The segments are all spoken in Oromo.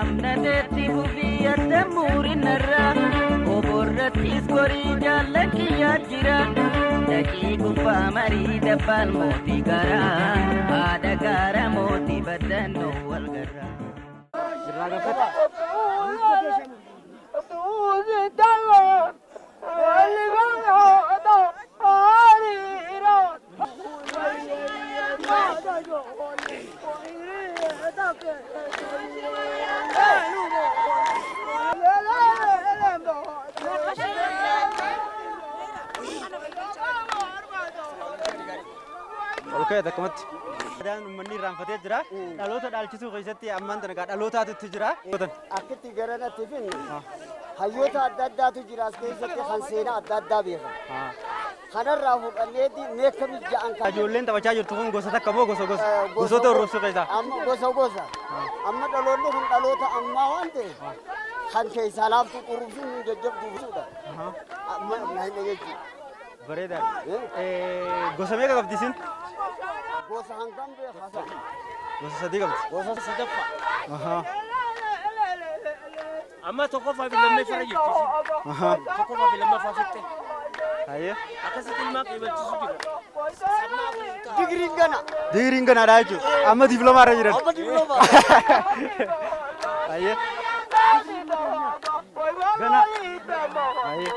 amna deetti bubiyyate muurinarra oborrattis gorii jaalakiyyaa jira dhaqii gubbaa marii dabbaan mootii garaa haadha gaara mootii baddannoo wal garraa. Okay, dah kemat. Dan meni ramfatnya jera. Lalu tu dalci tu kisah ti aman tu negara. Lalu tu tu jera. Aku tiga orang tu pun. Hayu tu ada tu jera. Kisah ti hansena ada biasa. Karena rahul anedi nekam jangan. Ajulen tu baca jurtu pun gosa tak kamu gosa gosa. Gosa tu rusuh kisah. Amma gosa gosa. Amma lalu tu lalu tu amma ante. Hanke salam tu urusin jejak tu sudah. Amma naik lagi. Beredar. Gosa mereka kau disin? Gosa hangkam be hasan. Gosa sedih kau? Gosa sedap. Amma toko fa bilam me fara yitti. Toko fa bilam me fa fitte. Ayo. Akasa tilma ke bel tsuju. Digering gana ada aja. Amma diploma ada jiran. Amma diploma. Ayo. Gana. Ayo.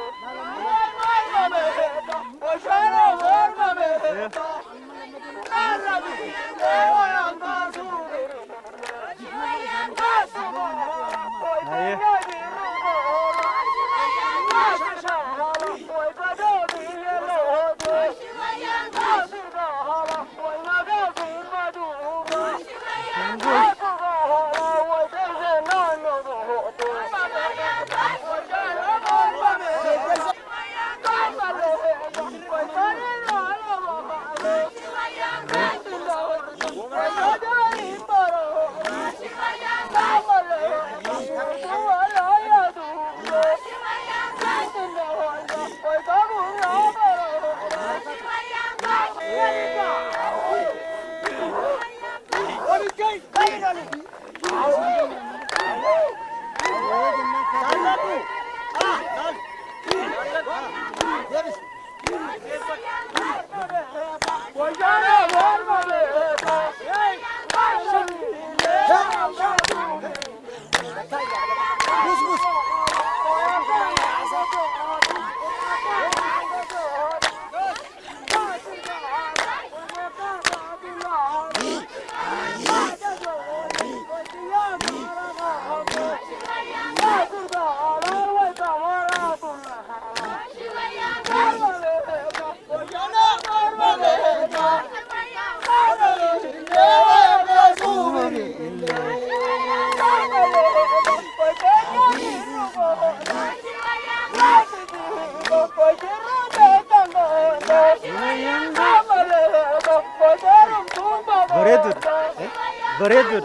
Beredar.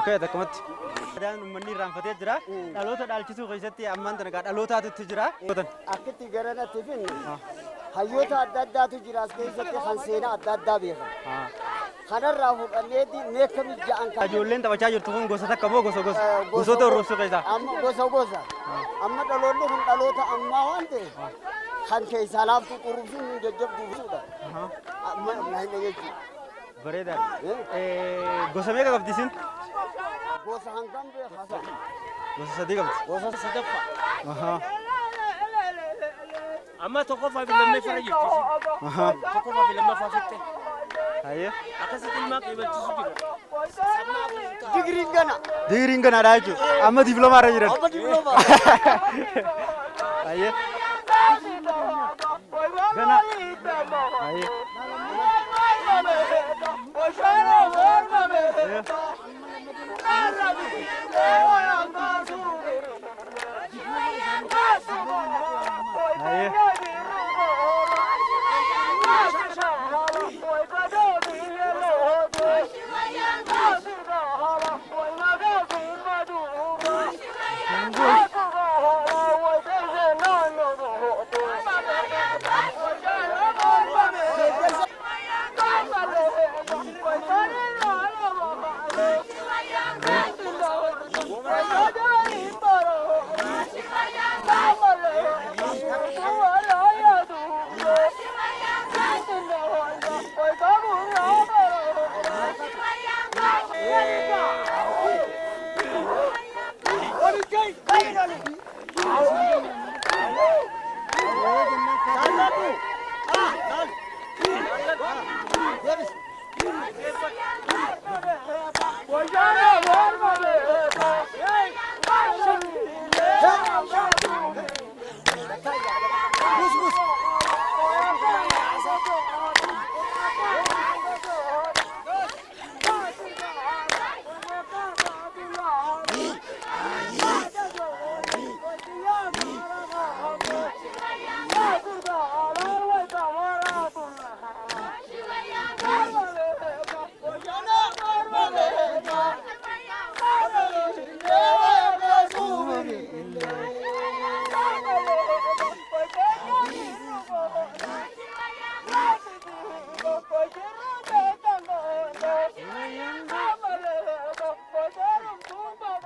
Okay, dah kemat. Dan meni ramfatnya jera. Lalu tu dalci tu kisah ti aman tu negara. Lalu tu jera. Aku tiga orang tu pun. Hayu tu ada tu jera. Kisah ti hansena ada biasa. Karena rahul anedi nekam jangan. Ajulen tu baca jurtu pun gosa tak kamu gosa gosa. Gosa tu rusuh kisah. Amma gosa gosa. Amma lalu tu amma ante. Hanke salam tu urusin jejak tu sudah. Amma naik lagi. Beredar. Gosa mereka kau disin? Gosa hangkam be hasan. Gosa sedih kau? Gosa sedap. Amma toko fa bilam me fara yitti. Toko fa bilam me fa fitte. Ayo. Akasa tilma ke bel tsuju. digriin gana Digriin ganaadha jechuudha. Amma diploomaa irra jiran. amma diploomaa Ayyee. Gana. Ayyee. Ayyee.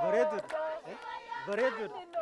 Bareeduudha. Bareeduudha.